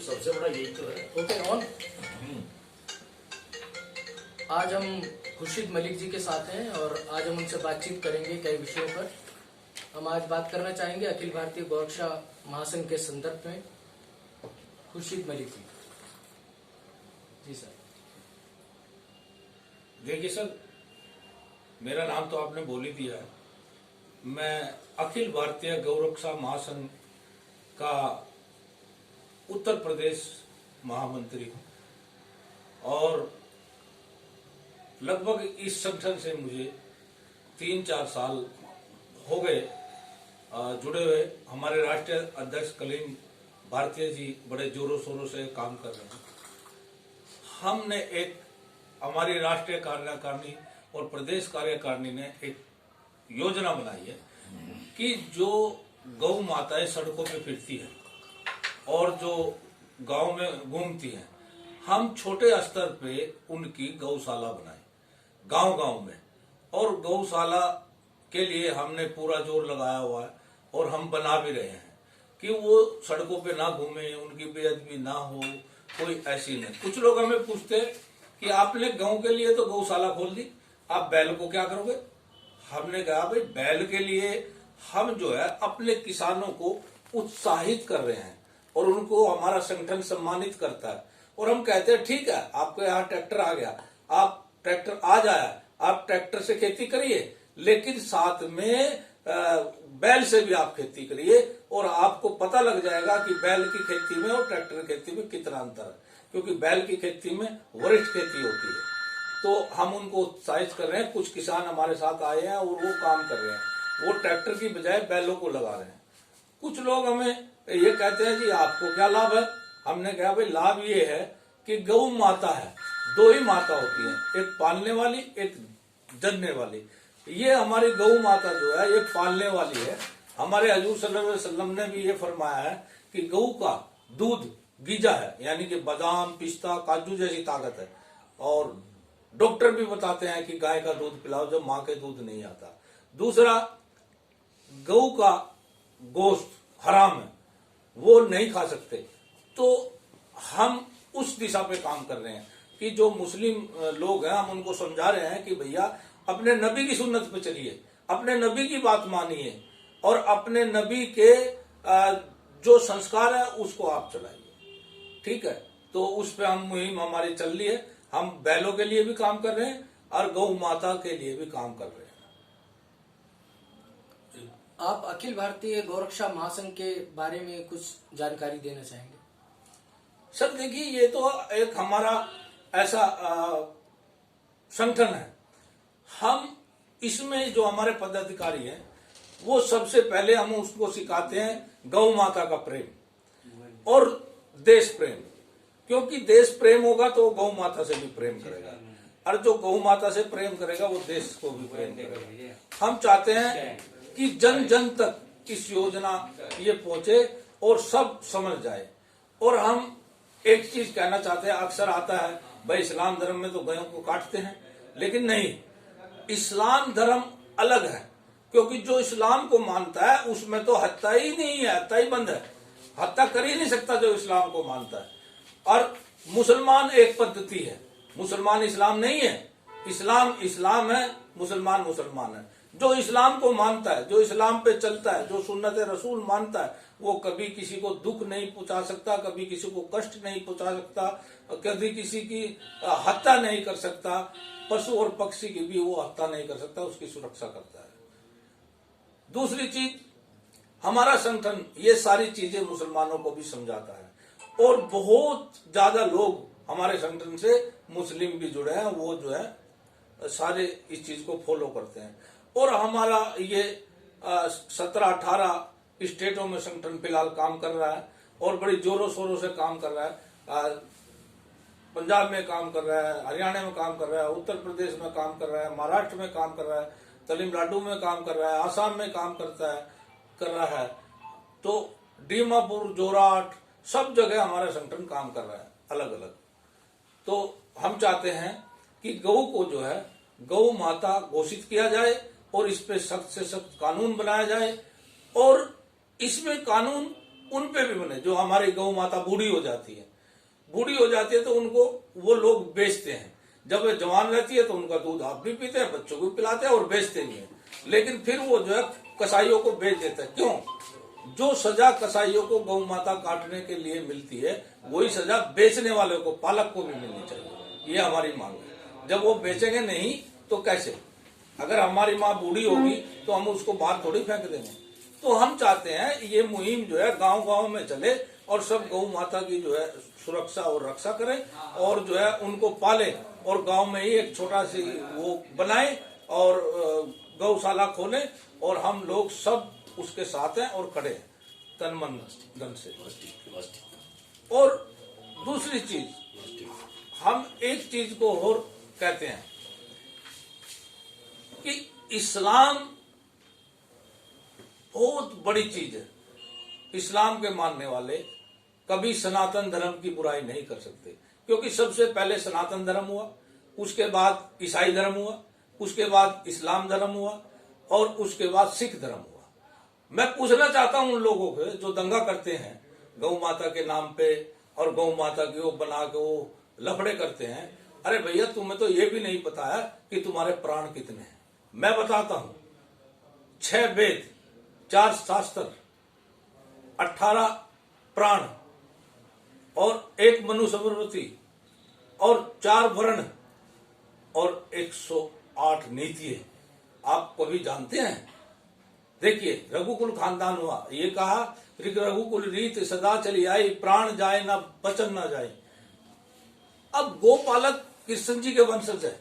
सबसे बड़ा यही तो है। Okay on. आज हम खुर्शीद मलिक जी के साथ हैं और आज हम उनसे बातचीत करेंगे कई विषयों पर। हम आज बात करना चाहेंगे अखिल भारतीय गौरक्षा महासंघ के संदर्भ में। खुर्शीद मलिक जी। जी सर। देखिए सर, मेरा नाम तो आपने बोल ही दिया है। मैं अखिल भारतीय गौरक्षा महासंघ का उत्तर प्रदेश महामंत्री हूँ और लगभग इस संगठन से मुझे 3-4 साल हो गए जुड़े हुए। हमारे राष्ट्रीय अध्यक्ष कलीम भारतीय जी बड़े जोरों शोरों से काम कर रहे हैं। हमने हमारी राष्ट्रीय कार्यकारिणी और प्रदेश कार्यकारिणी ने एक योजना बनाई है कि जो गौ माताएं सड़कों पे फिरती है और जो गांव में घूमती हैं, हम छोटे स्तर पे उनकी गौशाला बनाए गांव गांव में। और गौशाला के लिए हमने पूरा जोर लगाया हुआ है और हम बना भी रहे हैं कि वो सड़कों पे ना घूमे, उनकी बेअदबी ना हो, कोई ऐसी नहीं। कुछ लोग हमें पूछते हैं कि आपने गांव के लिए तो गौशाला खोल दी, आप बैल को क्या करोगे? हमने कहा भाई बैल के लिए हम जो है अपने किसानों को उत्साहित कर रहे हैं और उनको हमारा संगठन सम्मानित करता है। और हम कहते हैं ठीक है, आपके यहाँ ट्रैक्टर आ गया, आप ट्रैक्टर आ जाए, आप ट्रैक्टर से खेती करिए, लेकिन साथ में बैल से भी आप खेती करिए और आपको पता लग जाएगा कि बैल की खेती में और ट्रैक्टर की खेती में कितना अंतर है। क्योंकि बैल की खेती में वरिष्ठ खेती होती है, तो हम उनको उत्साहित कर रहे हैं। कुछ किसान हमारे साथ आए हैं और वो काम कर रहे हैं, वो ट्रैक्टर की बजाय बैलों को लगा रहे हैं। कुछ लोग हमें ये कहते हैं जी आपको क्या लाभ है? हमने कहा भाई लाभ ये है कि गौ माता है, दो ही माता होती है, एक पालने वाली, एक जनने वाली। ये हमारी गौ माता जो है ये पालने वाली है। हमारे हजूर सल्लल्लाहु अलैहि वसल्लम ने भी ये फरमाया है कि गौ का दूध गीजा है, यानी कि बादाम, पिस्ता, काजू जैसी ताकत है। और डॉक्टर भी बताते हैं कि गाय का दूध पिलाओ जब माँ के दूध नहीं आता। दूसरा, गौ का गोश्त हराम है, वो नहीं खा सकते। तो हम उस दिशा पे काम कर रहे हैं कि जो मुस्लिम लोग हैं हम उनको समझा रहे हैं कि भैया अपने नबी की सुन्नत पे चलिए, अपने नबी की बात मानिए और अपने नबी के जो संस्कार है उसको आप चलाइए। ठीक है, तो उस पे हम मुहिम हमारी चल रही है। हम बैलों के लिए भी काम कर रहे हैं और गौ माता के लिए भी काम कर रहे हैं। आप अखिल भारतीय गौरक्षा महासंघ के बारे में कुछ जानकारी देना चाहेंगे? सर देखिए, ये तो एक हमारा ऐसा संगठन है। हम इसमें जो हमारे पदाधिकारी हैं वो सबसे पहले हम उसको सिखाते हैं गौ माता का प्रेम और देश प्रेम। क्योंकि देश प्रेम होगा तो गौ माता से भी प्रेम करेगा और जो गौ माता से प्रेम करेगा वो देश को भी प्रेम करेगा। हम चाहते हैं कि जन जन तक इस योजना ये पहुंचे और सब समझ जाए। और हम एक चीज कहना चाहते हैं, अक्सर आता है भाई इस्लाम धर्म में तो गायों को काटते हैं, लेकिन नहीं, इस्लाम धर्म अलग है। क्योंकि जो इस्लाम को मानता है उसमें तो हत्या ही नहीं है, हत्या ही बंद है, हत्या कर ही नहीं सकता जो इस्लाम को मानता है। और मुसलमान एक पद्धति है, मुसलमान इस्लाम नहीं है। इस्लाम इस्लाम है, मुसलमान मुसलमान है। जो इस्लाम को मानता है, जो इस्लाम पे चलता है, जो सुन्नत रसूल मानता है, वो कभी किसी को दुख नहीं पहुंचा सकता, कभी किसी को कष्ट नहीं पहुंचा सकता, कभी किसी की हत्या नहीं कर सकता, पशु और पक्षी की भी वो हत्या नहीं कर सकता, उसकी सुरक्षा करता है। दूसरी चीज, हमारा संगठन ये सारी चीजें मुसलमानों को भी समझाता है और बहुत ज्यादा लोग हमारे संगठन से मुस्लिम भी जुड़े हैं, वो जो है सारे इस चीज को फॉलो करते हैं। और हमारा ये 17-18 स्टेटों में संगठन फिलहाल काम कर रहा है और बड़ी जोरों शोरों से काम कर रहा है। पंजाब में काम कर रहा है, हरियाणा में काम कर रहा है, उत्तर प्रदेश में काम कर रहा है, महाराष्ट्र में काम कर रहा है, तमिलनाडु में काम कर रहा है, आसाम में काम कर रहा है। तो दीमापुर, जोरहाट, सब जगह हमारा संगठन काम कर रहा है अलग अलग। तो हम चाहते हैं कि गौ को जो है गौ माता घोषित किया जाए और इस पे सख्त से सख्त कानून बनाया जाए और इसमें कानून उन पे भी बने। जो हमारी गौ माता बूढ़ी हो जाती है तो उनको वो लोग बेचते हैं। जब वे जवान रहती है तो उनका दूध आप भी पीते हैं, बच्चों को पिलाते हैं और बेचते भी हैं। लेकिन फिर वो जो है कसाईयों को बेच देता है। क्यों? जो सजा कसाईयों को गौ माता काटने के लिए मिलती है, वही सजा बेचने वाले को, पालक को भी मिलनी चाहिए। ये हमारी मांग है। जब वो बेचेंगे नहीं तो कैसे? अगर हमारी माँ बूढ़ी होगी तो हम उसको बाहर थोड़ी फेंक देंगे। तो हम चाहते हैं ये मुहिम जो है गांव गांव में चले और सब गौ माता की जो है सुरक्षा और रक्षा करें और जो है उनको पाले और गांव में ही एक छोटा सी वो बनाए और गौशाला खोले और हम लोग सब उसके साथ हैं और खड़े हैं तन मन धन से। और दूसरी चीज, हम एक चीज को और कहते हैं कि इस्लाम बहुत बड़ी चीज है। इस्लाम के मानने वाले कभी सनातन धर्म की बुराई नहीं कर सकते, क्योंकि सबसे पहले सनातन धर्म हुआ, उसके बाद ईसाई धर्म हुआ, उसके बाद इस्लाम धर्म हुआ और उसके बाद सिख धर्म हुआ। मैं पूछना चाहता हूं उन लोगों को जो दंगा करते हैं गौ माता के नाम पे और गौ माता की वो बना के वो लफड़े करते हैं, अरे भैया तुम्हें तो ये भी नहीं पता है कि तुम्हारे प्राण कितने हैं। मैं बताता हूं, 6 वेद, 4 शास्त्र, 18 प्राण और 1 मनुस्मृति और 4 वर्ण और 108 नीतियां। आप कभी जानते हैं? देखिए, रघुकुल खानदान हुआ, ये कहा रघुकुल रीत सदा चली आई, प्राण जाए ना बचन ना जाए। अब गोपालक कृष्ण जी के वंशज है,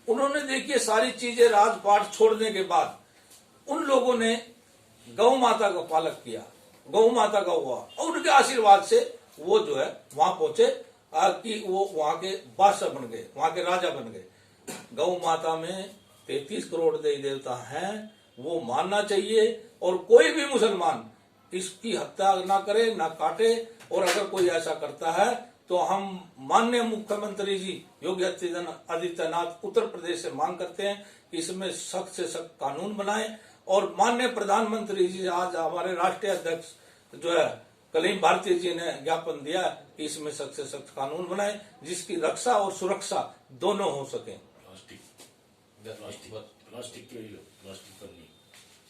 उन्होंने देखिए सारी चीजें राजपाट छोड़ने के बाद उन लोगों ने गौ माता का पालक किया, गौ माता का हुआ और उनके आशीर्वाद से वो जो है वहां पहुंचे कि वो वहां के बादशाह बन गए, वहां के राजा बन गए। गौ माता में 33 करोड़ देवी देवता हैं, वो मानना चाहिए और कोई भी मुसलमान इसकी हत्या ना करे ना काटे। और अगर कोई ऐसा करता है तो हम माननीय मुख्यमंत्री जी योगी आदित्यनाथ उत्तर प्रदेश से मांग करते हैं कि इसमें सख्त से सख्त कानून बनाएं और माननीय प्रधानमंत्री जी आज हमारे राष्ट्रीय अध्यक्ष जो है कलीम भारती जी ने ज्ञापन दिया कि इसमें सख्त से सख्त कानून बनाए जिसकी रक्षा और सुरक्षा दोनों हो सके।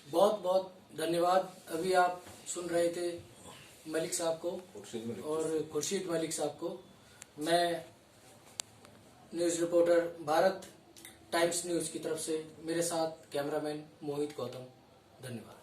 बहुत बहुत धन्यवाद। अभी आप सुन रहे थे मलिक साहब को और खुर्शीद मलिक साहब को। मैं news reporter Bharat times news की तरफ से, मेरे साथ कैमरामैन मोहित गौतम। धन्यवाद।